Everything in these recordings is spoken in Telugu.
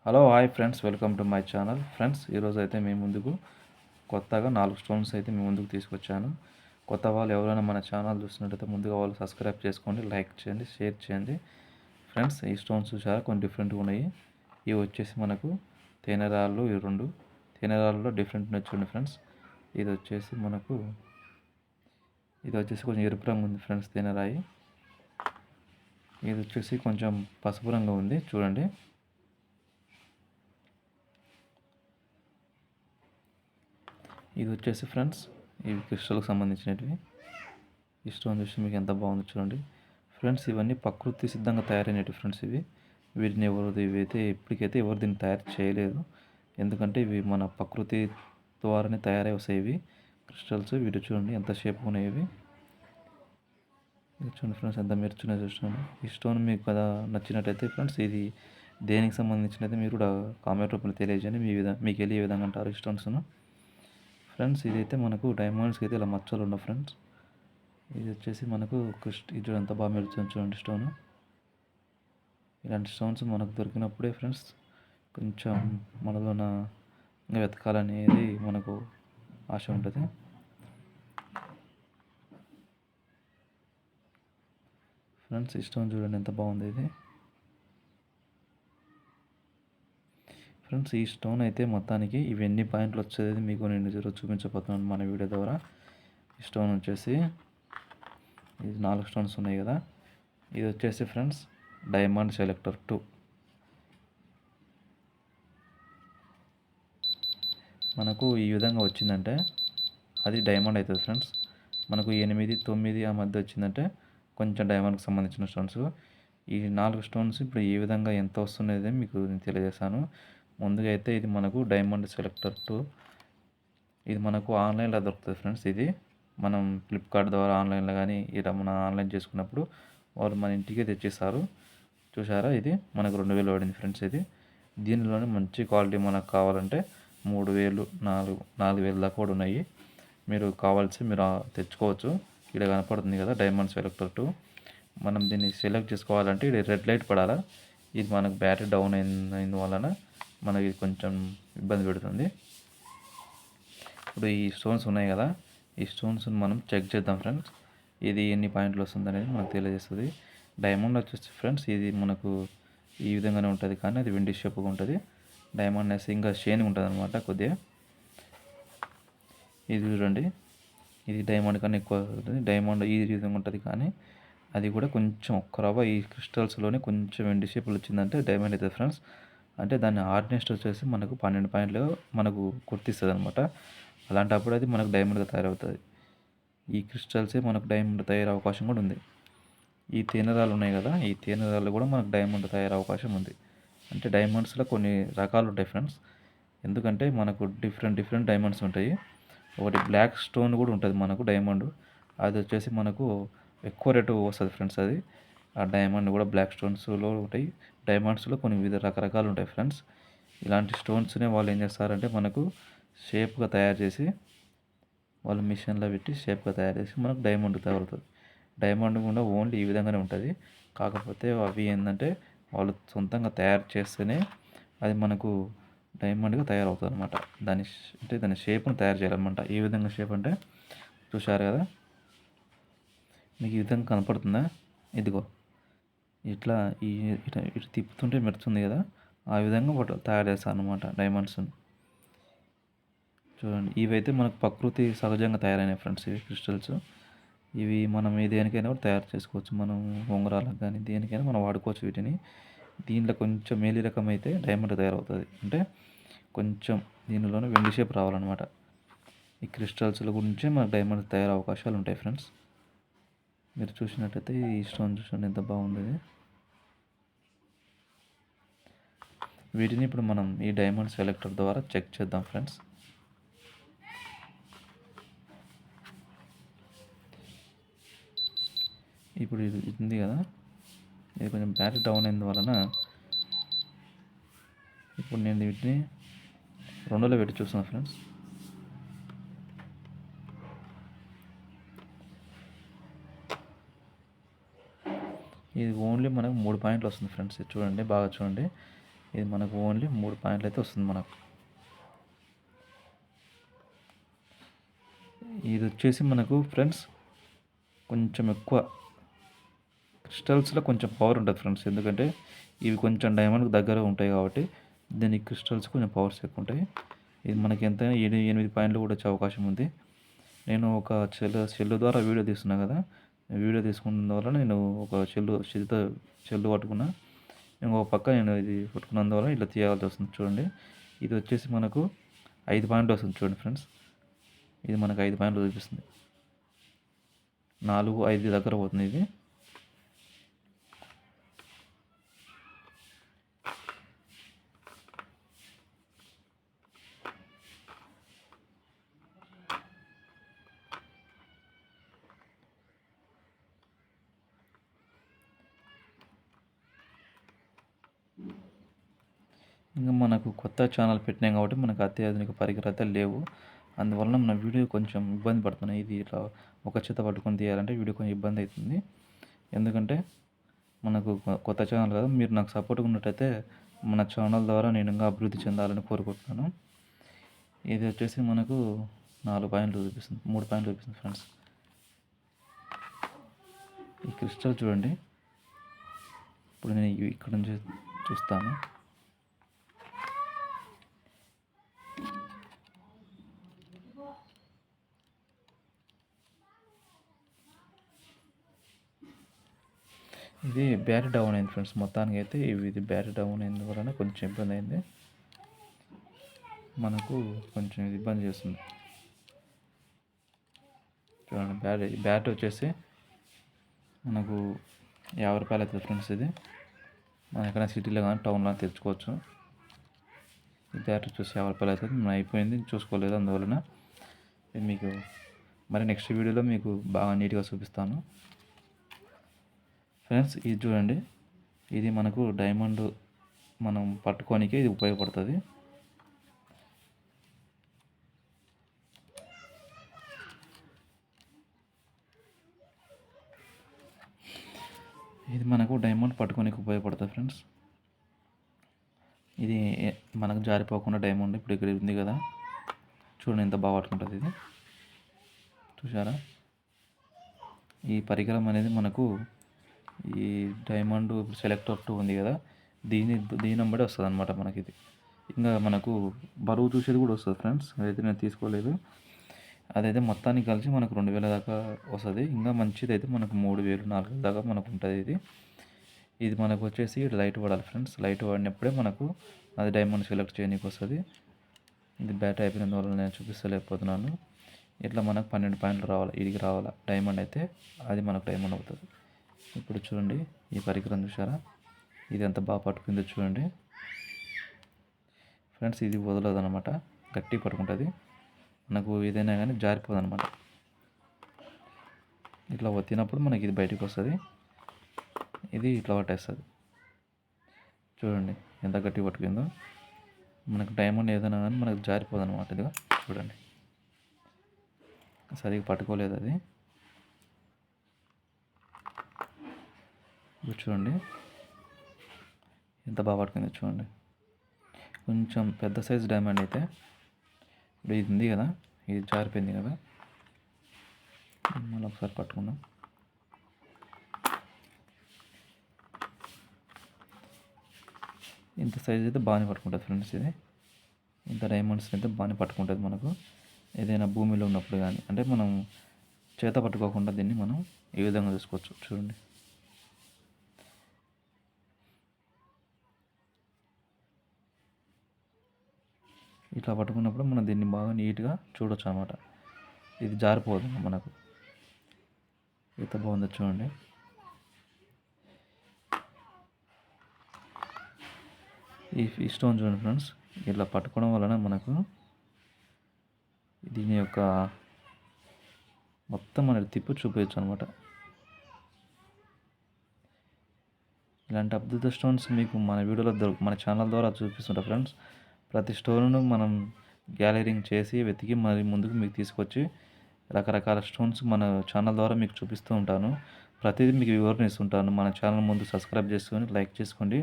Hello hi friends, welcome to my channel. Friends, ఈరోజు అయితే మీ ముందుకు కొత్తగా 4 స్టోన్స్ అయితే మీ ముందుకు తీసుకొచ్చాను. కొత్త వాళ్ళు ఎవరైనా మన ఛానల్ చూస్తున్నట్టయితే ముందుగా వాళ్ళు సబ్స్క్రైబ్ చేసుకోండి, లైక్ చేయండి, షేర్ చేయండి. ఫ్రెండ్స్, ఈ స్టోన్స్ చూసారా, కొన్ని డిఫరెంట్గా ఉన్నాయి. ఇవి వచ్చేసి మనకు తేనెరాళ్ళు. ఇవి 2 తేనెరాళ్ళలో డిఫరెంట్ నచ్చండి ఫ్రెండ్స్. ఇది వచ్చేసి కొంచెం ఎరుపు రంగు ఉంది ఫ్రెండ్స్ తేనెరాయి. ఇది వచ్చేసి కొంచెం పసుపు రంగు ఉంది చూడండి. ఇది వచ్చేసి ఫ్రెండ్స్ ఇవి క్రిస్టల్కి సంబంధించినవి. ఈ స్టోన్ చూసి మీకు ఎంత బాగుంది చూడండి ఫ్రెండ్స్. ఇవన్నీ ప్రకృతి సిద్ధంగా తయారైనవి ఫ్రెండ్స్. వీటిని ఇవైతే ఇప్పటికైతే ఎవరు దీన్ని తయారు చేయలేదు. ఎందుకంటే ఇవి మన ప్రకృతి ద్వారానే తయారై వస్తాయి ఇవి క్రిస్టల్స్. వీటి చూడండి ఎంత షేప్ ఉన్నాయి ఇవి. చూడండి ఫ్రెండ్స్, ఎంత మెరుచున్నాయి చూడండి. ఈ స్టోన్ మీకు కదా నచ్చినట్టయితే ఫ్రెండ్స్, ఇది దేనికి సంబంధించినది మీరు కూడా కామెంట్ రూపంలో తెలియజేయండి. మీకు వెళ్ళి ఏ విధంగా అంటారు ఈ స్టోన్స్ను. ఫ్రెండ్స్, ఇదైతే మనకు డైమండ్స్కి అయితే ఇలా మచ్చలు ఉండవు ఫ్రెండ్స్. ఇది వచ్చేసి మనకు ఇది ఎంత బాగా మెరుస్తుంది చూడండి స్టోన్. ఇలాంటి స్టోన్స్ మనకు దొరికినప్పుడే ఫ్రెండ్స్ కొంచెం మనలోన వెతకాలనేది మనకు ఆశ ఉంటుంది. ఫ్రెండ్స్, ఈ స్టోన్ చూడండి ఎంత బాగుంది ఇది. ఫ్రెండ్స్, ఈ స్టోన్ అయితే మొత్తానికి ఇవి ఎన్ని పాయింట్లు వచ్చేది మీకు నేను చూపించబోతున్నాను మన వీడియో ద్వారా. ఈ స్టోన్ వచ్చేసి ఇది 4 స్టోన్స్ ఉన్నాయి కదా. ఇది వచ్చేసి ఫ్రెండ్స్ డైమండ్ సెలెక్టర్ 2. మనకు ఈ విధంగా వచ్చిందంటే అది డైమండ్ అవుతుంది ఫ్రెండ్స్. మనకు 8, 9 ఆ మధ్య వచ్చిందంటే కొంచెం డైమండ్కి సంబంధించిన స్టోన్స్. ఈ 4 స్టోన్స్ ఇప్పుడు ఏ విధంగా ఎంత వస్తున్నది మీకు నేను తెలియజేస్తాను. ముందుగా అయితే ఇది మనకు డైమండ్ సెలెక్టర్ 2. ఇది మనకు ఆన్లైన్లో దొరుకుతుంది ఫ్రెండ్స్. ఇది మనం ఫ్లిప్కార్ట్ ద్వారా ఆన్లైన్లో కానీ ఇలా మనం ఆన్లైన్ చేసుకున్నప్పుడు వాళ్ళు మన ఇంటికే తెచ్చిస్తారు. చూసారా, ఇది మనకు 2000 పడింది ఫ్రెండ్స్. దీనిలోనే మంచి క్వాలిటీ మనకు కావాలంటే 3000, 4000 దాకా కూడా ఉన్నాయి. మీరు తెచ్చుకోవచ్చు. ఇక్కడ కనపడుతుంది కదా డైమండ్ సెలెక్టర్ 2. మనం దీన్ని సెలెక్ట్ చేసుకోవాలంటే ఇది రెడ్ లైట్ పడాలా. ఇది మనకు బ్యాటరీ డౌన్ అయిన వలన మనకి కొంచెం ఇబ్బంది పెడుతుంది. ఇప్పుడు ఈ స్టోన్స్ ఉన్నాయి కదా, ఈ స్టోన్స్ని మనం చెక్ చేద్దాం ఫ్రెండ్స్. ఇది ఎన్ని పాయింట్లు వస్తుంది అనేది మనకు తెలియజేస్తుంది. డైమండ్ వచ్చేసి ఫ్రెండ్స్ ఇది మనకు ఈ విధంగానే ఉంటుంది, కానీ అది విండీ షేప్గా ఉంటుంది. డైమండ్ అనేసి ఇంకా షైన్ ఉంటుంది అనమాట కొద్దిగా. ఇది చూడండి, ఇది డైమండ్ కన్నా ఎక్కువ ఉంటుంది. డైమండ్ ఈ విధంగా ఉంటుంది, కానీ అది కూడా కొంచెం ఒక్క రవ్వ ఈ క్రిస్టల్స్లోనే కొంచెం విండీ షేప్లో వచ్చిందంటే డైమండ్ అవుతుంది ఫ్రెండ్స్. అంటే దాని హార్డ్నెస్ వచ్చేసి మనకు 12 పాయింట్లు మనకు గుర్తిస్తుంది అనమాట. అలాంటప్పుడు అది మనకు డైమండ్గా తయారవుతుంది. ఈ క్రిస్టల్సే మనకు డైమండ్ తయారయ్యే అవకాశం కూడా ఉంది. ఈ తేనెరాళ్ళు ఉన్నాయి కదా, ఈ తేనెరాళ్ళు కూడా మనకు డైమండ్ తయారయ్యే అవకాశం ఉంది. అంటే డైమండ్స్లో కొన్ని రకాలు ఉంటాయి ఫ్రెండ్స్. ఎందుకంటే మనకు డిఫరెంట్ డైమండ్స్ ఉంటాయి. ఒకటి బ్లాక్ స్టోన్ కూడా ఉంటుంది మనకు డైమండ్. అది వచ్చేసి మనకు ఎక్కువ రేటు వస్తుంది ఫ్రెండ్స్. అది ఆ డైమండ్ కూడా బ్లాక్ స్టోన్స్లో ఉంటాయి. డైమండ్స్లో కొన్ని వివిధ రకరకాలు ఉంటాయి ఫ్రెండ్స్. ఇలాంటి స్టోన్స్నే వాళ్ళు ఏం చేస్తారంటే మనకు షేప్గా తయారు చేసి వాళ్ళు మిషన్లో పెట్టి షేప్గా తయారు చేసి మనకు డైమండ్ తయారవుతుంది. డైమండ్ కూడా ఓన్లీ ఈ విధంగానే ఉంటుంది. కాకపోతే అవి ఏంటంటే వాళ్ళు సొంతంగా తయారు చేస్తేనే అది మనకు డైమండ్గా తయారవుతుంది అనమాట. దాని షేప్ను తయారు చేయాలన్నమాట. ఈ విధంగా షేప్ అంటే చూశారు కదా, మీకు ఈ విధంగా కనపడుతుందా? ఇదిగో ఇట్లా ఇటు తిప్పుతుంటే మెరుస్తుంది కదా, ఆ విధంగా ఒకటి తయారు చేస్తాను అనమాట డైమండ్స్ని. చూడండి, ఇవైతే మనకు ప్రకృతి సహజంగా తయారైన ఫ్రెండ్స్. ఇవి క్రిస్టల్స్. ఇవి మనం దేనికైనా కూడా తయారు చేసుకోవచ్చు. మనం ఉంగరాలకు కానీ దేనికైనా మనం వాడుకోవచ్చు వీటిని. దీంట్లో కొంచెం మేలి రకం అయితే డైమండ్ తయారవుతుంది. అంటే కొంచెం దీనిలోనే వెండి షేప్ రావాలన్నమాట. ఈ క్రిస్టల్స్ల గురించి మనకు డైమండ్ తయారయ్యే అవకాశాలు ఉంటాయి ఫ్రెండ్స్. మీరు చూసినట్టయితే ఈ స్టోన్ చూడండి ఎంత బాగుంది. వీటిని ఇప్పుడు మనం ఈ డైమండ్ సెలెక్టర్ ద్వారా చెక్ చేద్దాం ఫ్రెండ్స్. ఇప్పుడు ఇది ఉంది కదా, ఇది కొంచెం బ్యాటరీ డౌన్ అయిన వలన ఇప్పుడు నేను వీటిని 2లో పెట్టి చూస్తున్నాను ఫ్రెండ్స్. ఇది ఓన్లీ మనకు 3 పాయింట్లు వస్తుంది ఫ్రెండ్స్. చూడండి, బాగా చూడండి. ఇది మనకు ఓన్లీ 3 పాయింట్లు అయితే వస్తుంది మనకు. ఇది వచ్చేసి మనకు ఫ్రెండ్స్ కొంచెం ఎక్కువ క్రిస్టల్స్లో కొంచెం పవర్ ఉంటుంది ఫ్రెండ్స్. ఎందుకంటే ఇవి కొంచెం డైమండ్కి దగ్గర ఉంటాయి కాబట్టి దీనికి క్రిస్టల్స్ కొంచెం పవర్స్ ఎక్కువ ఉంటాయి. ఇది మనకి ఎంతైనా 8 పాయింట్లు కూడా వచ్చే అవకాశం ఉంది. నేను ఒక సెల్ ద్వారా వీడియో తీస్తున్నా కదా, వీడియో తీసుకున్న వల్ల నేను ఒక చెల్లు పట్టుకున్నా, ఇంకో పక్క నేను ఇది పట్టుకున్నందువల్ల ఇట్లా తీయాల్సి వస్తుంది. చూడండి, ఇది వచ్చేసి మనకు 5 పాయింట్లు వస్తుంది. చూడండి ఫ్రెండ్స్, ఇది మనకు 5 పాయింట్లు చూపిస్తుంది. 4, 5 దగ్గర పోతుంది ఇది. ఇంకా మనకు కొత్త ఛానల్ పెట్టినాం కాబట్టి మనకు అత్యాధునిక పరికరాలు లేవు. అందువలన మన వీడియో కొంచెం ఇబ్బంది పడుతున్నాయి. ఇది ఇట్లా ఒక చేత పట్టుకొని తీయాలంటే వీడియో కొంచెం ఇబ్బంది అవుతుంది. ఎందుకంటే మనకు కొత్త ఛానల్ కదా, మీరు నాకు సపోర్ట్గా ఉన్నట్టయితే మన ఛానల్ ద్వారా నేను ఇంకా అభివృద్ధి చెందాలని కోరుకుంటున్నాను. ఇది వచ్చేసి మనకు 4 పాయింట్లు చూపిస్తుంది, 3 పాయింట్లు చూపిస్తుంది ఫ్రెండ్స్. ఈ క్రిస్టల్ చూడండి, ఇప్పుడు నేను ఇక్కడ నుంచి చూస్తాను. ఇది బ్యాటరీ డౌన్ అయింది ఫ్రెండ్స్. మొత్తానికి అయితే ఇది బ్యాటరీ డౌన్ అయిన వలన కొంచెం ఇబ్బంది అయింది, మనకు కొంచెం ఇది ఇబ్బంది చేస్తుంది. చూడండి, బ్యాటరీ వచ్చేసి మనకు 50 రూపాయలు అవుతుంది ఫ్రెండ్స్. ఇది మనం ఎక్కడైనా సిటీలో కానీ టౌన్లో తెచ్చుకోవచ్చు. ఈ బ్యాటరీ వచ్చేసి 50 రూపాయలు అవుతుంది. మనం అయిపోయింది, చూసుకోలేదు, అందువలన ఇది మీకు మరి నెక్స్ట్ వీడియోలో మీకు బాగా నీట్గా చూపిస్తాను ఫ్రెండ్స్. ఇది చూడండి, ఇది మనకు డైమండ్ మనం పట్టుకోనికే ఇది ఉపయోగపడుతుంది. ఇది మనకు డైమండ్ పట్టుకోనికి ఉపయోగపడుతుంది ఫ్రెండ్స్. ఇది మనకు జారిపోకుండా డైమండ్ ఇప్పుడు ఇక్కడ ఉంది కదా, చూడండి ఎంత బాగా పట్టుకుంటుంది ఇది. చూసారా, ఈ పరికరం అనేది మనకు ఈ డైమండ్ సెలెక్టర్ 2 ఉంది కదా, దీని వెంబడే వస్తుంది అనమాట మనకి. ఇది ఇంకా మనకు బరువు చూసేది కూడా వస్తుంది ఫ్రెండ్స్. అదైతే నేను తీసుకోలేదు. అదైతే మొత్తానికి కలిసి మనకు 2000 దాకా వస్తుంది. ఇంకా మంచిది అయితే మనకు 3000, 4000 దాకా మనకు ఉంటుంది. ఇది మనకు వచ్చేసి లైట్ పడాలి ఫ్రెండ్స్. లైట్ పడినప్పుడే మనకు అది డైమండ్ సెలెక్ట్ చేయడానికి వస్తుంది. ఇది బ్యాటరీ అయిపోయినందువల్ల నేను చూపిస్తలేకపోతున్నాను. ఇట్లా మనకు 12 పాయింట్లు రావాలి, ఇదికి రావాలి డైమండ్ అయితే, అది మనకు డైమండ్ అవుతుంది. ఇప్పుడు చూడండి, ఈ పరికరం చూసారా, ఇది ఎంత బాగా పట్టుకుందో చూడండి ఫ్రెండ్స్. ఇది వదలదు అనమాట, గట్టిగా పట్టుకుంటుంది. మనకు ఏదైనా కానీ జారిపోదు అనమాట. ఇట్లా వచ్చినప్పుడు మనకి ఇది బయటకు వస్తుంది, ఇది ఇట్లా పట్టేస్తుంది. చూడండి ఎంత గట్టిగా పట్టుకుందో. మనకు డైమండ్ ఏదైనా కానీ మనకు జారిపోదు అనమాట. ఇదిగా చూడండి, సరిగ్గా పట్టుకోలేదు అది. చూడండి ఎంత బాగా పట్టుకుంది చూడండి. కొంచెం పెద్ద సైజు డైమండ్ అయితే, ఇప్పుడు ఇది ఉంది కదా, ఇది జారిపోయింది కదా, మళ్ళీ ఒకసారి పట్టుకుందాం. ఇంత సైజ్ అయితే బాగానే పట్టుకుంటుంది ఫ్రెండ్స్. ఇది ఇంత డైమండ్స్ అయితే బాగానే పట్టుకుంటుంది మనకు. ఏదైనా భూమిలో ఉన్నప్పుడు కానీ, అంటే మనం చేత పట్టుకోకుండా దీన్ని మనం ఈ విధంగా చూసుకోవచ్చు. చూడండి, ఇట్లా పట్టుకున్నప్పుడు మనం దీన్ని బాగా నీట్గా చూడొచ్చు అనమాట. ఇది జారిపోదు మనకు. ఎంత బాగుందో చూడండి. ఈ స్టోన్ చూడండి ఫ్రెండ్స్, ఇట్లా పట్టుకోవడం వలన మనకు దీని యొక్క మొత్తం మనకి తిప్పి చూపించచ్చు అనమాట. ఇలాంటి అద్భుత స్టోన్స్ మీకు మన వీడియోలో మన ఛానల్ ద్వారా చూపిస్తుంటా ఫ్రెండ్స్. ప్రతి స్టోన్ను మనం గ్యాలరింగ్ చేసి వెతికి మరి ముందుకు మీకు తీసుకొచ్చి రకరకాల స్టోన్స్ మన ఛానల్ ద్వారా మీకు చూపిస్తూ ఉంటాను. ప్రతిదీ మీకు వివరణ ఇస్తుంటాను. మన ఛానల్ ముందు సబ్స్క్రైబ్ చేసుకొని లైక్ చేసుకోండి.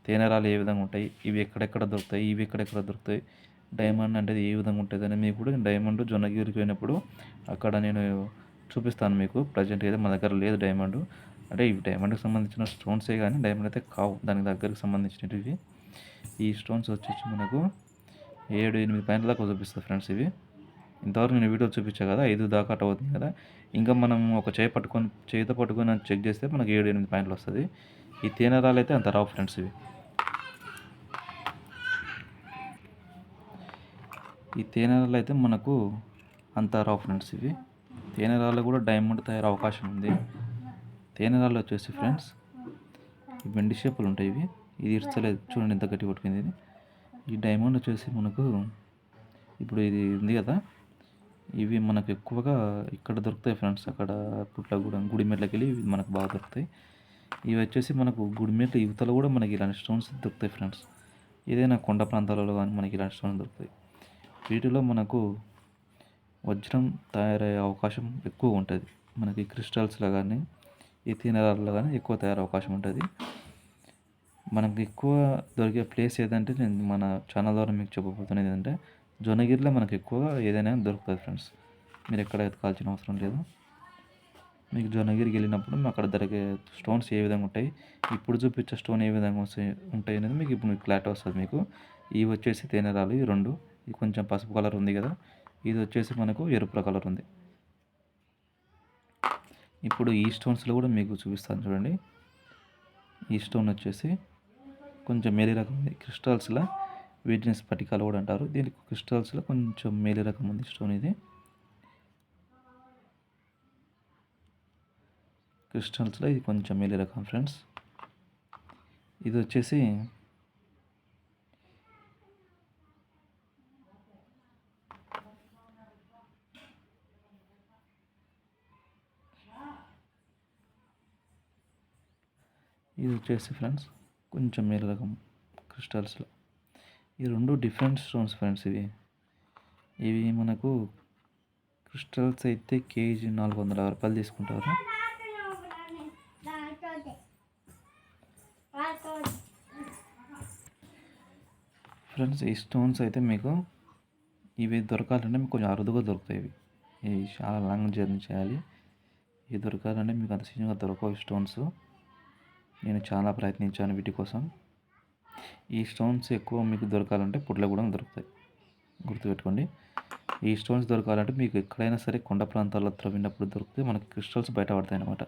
తేనెరాలు ఏ విధంగా ఉంటాయి, ఇవి ఎక్కడెక్కడ దొరుకుతాయి, ఇవి ఎక్కడెక్కడ దొరుకుతాయి, డైమండ్ అనేది ఏ విధంగా ఉంటుంది అని మీకు కూడా డైమండ్ జొన్నగిరికి పోయినప్పుడు అక్కడ నేను చూపిస్తాను మీకు. ప్రజెంట్ అయితే మన దగ్గర లేదు డైమండ్. అంటే ఇవి డైమండ్కి సంబంధించిన స్టోన్సే కానీ డైమండ్ అయితే కావు, దానికి దగ్గరికి సంబంధించినవి. ఈ స్టోన్స్ వచ్చేసి మనకు 7-8 పాయింట్ల దాకా చూపిస్తుంది ఫ్రెండ్స్. ఇవి ఇంతవరకు నేను వీడియో చూపించా కదా, 5 దాకా అటు అవుతుంది కదా. ఇంకా మనం ఒక చేయితో పట్టుకొని చెక్ చేస్తే మనకు 7-8 పాయింట్లు వస్తుంది. ఈ తేనెరాలు అయితే అంత రావు ఫ్రెండ్స్. ఈ తేనెరాలు అయితే మనకు అంత రావు ఫ్రెండ్స్. ఇవి తేనెరాళ్ళు కూడా డైమండ్ తయారు అవకాశం ఉంది. తేనెరాళ్ళు వచ్చేసి ఫ్రెండ్స్ ఈ వెండి షేపులు ఉంటాయి. ఇది ఇడ్చలేదు చూడండి ఎంత గట్టి కొట్టుకుంది ఇది. ఈ డైమండ్ వచ్చేసి మనకు ఇప్పుడు ఇది ఉంది కదా, ఇవి మనకు ఎక్కువగా ఇక్కడ దొరుకుతాయి ఫ్రెండ్స్. అక్కడ పుట్లగూడెం గుడిమెట్లకి వెళ్ళి ఇవి మనకు బాగా దొరుకుతాయి. ఇవి వచ్చేసి మనకు గుడిమెట్ల యువతలో కూడా మనకి ఇలాంటి స్టోన్స్ దొరుకుతాయి ఫ్రెండ్స్. ఏదైనా కొండ ప్రాంతాలలో కానీ మనకి ఇలాంటి స్టోన్స్ దొరుకుతాయి. వీటిలో మనకు వజ్రం తయారయ్యే అవకాశం ఎక్కువ ఉంటుంది. మనకి క్రిస్టల్స్లో కానీ ఈ తేనెరాల్లో కానీ ఎక్కువ తయారయ్యే అవకాశం ఉంటుంది. మనకు ఎక్కువ దొరికే ప్లేస్ ఏదంటే నేను మన ఛానల్ ద్వారా మీకు చెప్పబోతున్నది ఏంటంటే జొన్నగిరిలో మనకు ఎక్కువగా ఏదైనా దొరుకుతుంది ఫ్రెండ్స్. మీరు ఎక్కడ ఎతకాల్సిన అవసరం లేదు. మీకు జొన్నగిరికి వెళ్ళినప్పుడు అక్కడ దొరికే స్టోన్స్ ఏ విధంగా ఉంటాయి, ఇప్పుడు చూపించే స్టోన్ ఏ విధంగా ఉంటాయి అనేది మీకు ఇప్పుడు క్లారిటీ వస్తుంది మీకు. ఇవి వచ్చేసి తేనెరాలు, ఈ రెండు. ఇది కొంచెం పసుపు కలర్ ఉంది కదా, ఇది వచ్చేసి మనకు ఎరుపు కలర్ ఉంది. ఇప్పుడు ఈ స్టోన్స్లో కూడా మీకు చూపిస్తాను చూడండి. ఈ స్టోన్ వచ్చేసి కొంచెం మేలి రకం ఉంది. క్రిస్టల్స్లో వీటిని స్ఫటికాలు కూడా అంటారు. దీనికి క్రిస్టల్స్లో కొంచెం మేలి రకం ఉంది స్టోన్. ఇది క్రిస్టల్స్లో ఇది కొంచెం మేలి రకం ఫ్రెండ్స్. ఇది వచ్చేసి ఫ్రెండ్స్ కొంచెం మేలు రకం క్రిస్టల్స్లో. ఈ రెండు డిఫరెంట్ స్టోన్స్ ఫ్రెండ్స్. ఇవి మనకు క్రిస్టల్స్ అయితే కేజీ 450 రూపాయలు తీసుకుంటారు. ఫ్రెండ్స్ ఈ స్టోన్స్ అయితే మీకు ఇవి దొరకాలంటే మీకు కొంచెం అరుదుగా దొరుకుతాయి. ఇవి చాలా లాంగ్ జర్నీ చేయాలి. ఇవి దొరకాలంటే మీకు అంత సీజన్గా దొరకవు స్టోన్స్. నేను చాలా ప్రయత్నించాను వీటి కోసం. ఈ స్టోన్స్ ఎక్కువ మీకు దొరకాలంటే పుట్లగూడెం దొరుకుతాయి, గుర్తుపెట్టుకోండి. ఈ స్టోన్స్ దొరకాలంటే మీకు ఎక్కడైనా సరే కొండ ప్రాంతాల్లో త్రవ్వినప్పుడు దొరికితే మనకి క్రిస్టల్స్ బయటపడతాయి అన్నమాట.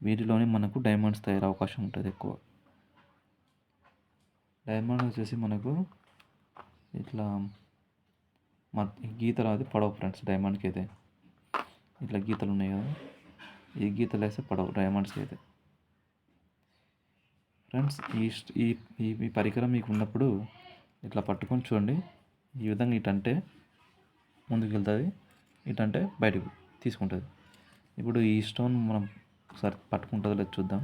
వీటిలోనే మనకు డైమండ్స్ తయారు అవకాశం ఉంటుంది ఎక్కువ. డైమండ్ వచ్చేసి మనకు ఇట్లా గీతలు అది పడవు ఫ్రెండ్స్. డైమండ్కి అయితే ఇట్లా గీతలు ఉన్నాయి కదా, ఈ గీతలు వేస్తే పడవు డైమండ్స్కి అయితే. ఫ్రెండ్స్ ఈ పరికరం మీకు ఉన్నప్పుడు ఇట్లా పట్టుకొని చూడండి. ఈ విధంగా ఇటంటే ముందుకు వెళ్తుంది, ఇటంటే బయటకు తీసుకుంటుంది. ఇప్పుడు ఈ స్టోన్ మనం ఒకసారి పట్టుకుంటుందో లేదు చూద్దాం.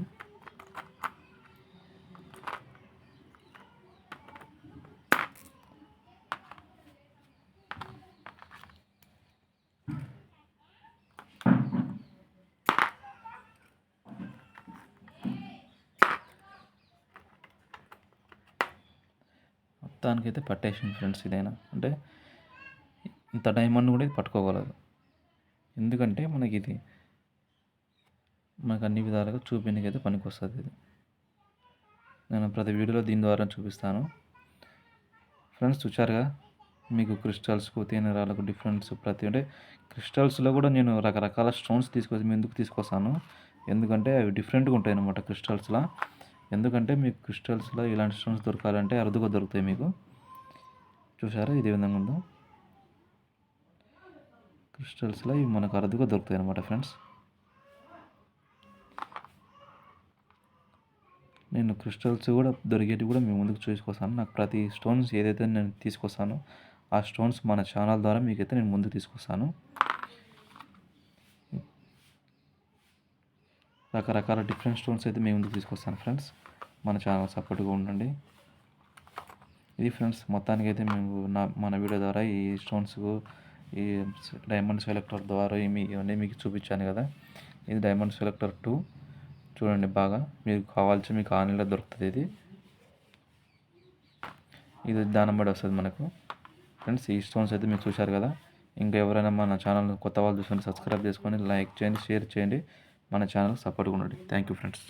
మొత్తానికైతే పట్టేసింది ఫ్రెండ్స్. ఇదైనా అంటే ఇంత డైమండ్ కూడా ఇది పట్టుకోగలదు. ఎందుకంటే మనకి అన్ని విధాలుగా చూపించకైతే పనికి వస్తుంది. ఇది నేను ప్రతి వీడియోలో దీని ద్వారా చూపిస్తాను ఫ్రెండ్స్. చూచారుగా మీకు క్రిస్టల్స్కు తేనెరాలకు డిఫరెన్స్ అంటే క్రిస్టల్స్లో కూడా నేను రకరకాల స్టోన్స్ ఎందుకు తీసుకొస్తాను, ఎందుకంటే అవి డిఫరెంట్గా ఉంటాయి అన్నమాట క్రిస్టల్స్లో. ఎందుకంటే మీకు క్రిస్టల్స్లో ఇలాంటి స్టోన్స్ దొరకాలంటే అరుదుగా దొరుకుతాయి మీకు. చూసారా ఇది విధంగా ఉందో, క్రిస్టల్స్లో ఇవి మనకు అరుదుగా దొరుకుతాయి అన్నమాట ఫ్రెండ్స్. నేను క్రిస్టల్స్ కూడా దొరికేటి కూడా మీ ముందుకు తీసుకొస్తాను. నాకు ప్రతి స్టోన్స్ ఏదైతే నేను తీసుకొస్తానో ఆ స్టోన్స్ మన ఛానల్ ద్వారా మీకైతే నేను ముందుకు తీసుకొస్తాను. రకరకాల డిఫరెంట్ స్టోన్స్ అయితే మీ ముందుకు తీసుకొస్తాను ఫ్రెండ్స్. మన ఛానల్ సపోర్ట్గా ఉండండి. ఇది ఫ్రెండ్స్ మొత్తానికి అయితే మేము మన వీడియో ద్వారా ఈ స్టోన్స్ ఈ డైమండ్ సెలెక్టర్ ద్వారా ఇవన్నీ మీకు చూపించాను కదా. ఇది డైమండ్ సెలెక్టర్ 2. చూడండి బాగా మీకు కావాల్సి మీకు ఆన్లైన్లో దొరుకుతుంది ఇది దానం బట్టి వస్తుంది మనకు ఫ్రెండ్స్. ఈ స్టోన్స్ అయితే మీరు చూశారు కదా. ఇంకా ఎవరైనా మన ఛానల్ కొత్త వాళ్ళు చూసుకొని సబ్స్క్రైబ్ చేసుకొని లైక్ చేయండి, షేర్ చేయండి, మన ఛానల్ సపోర్ట్గా ఉండండి. Thank you friends.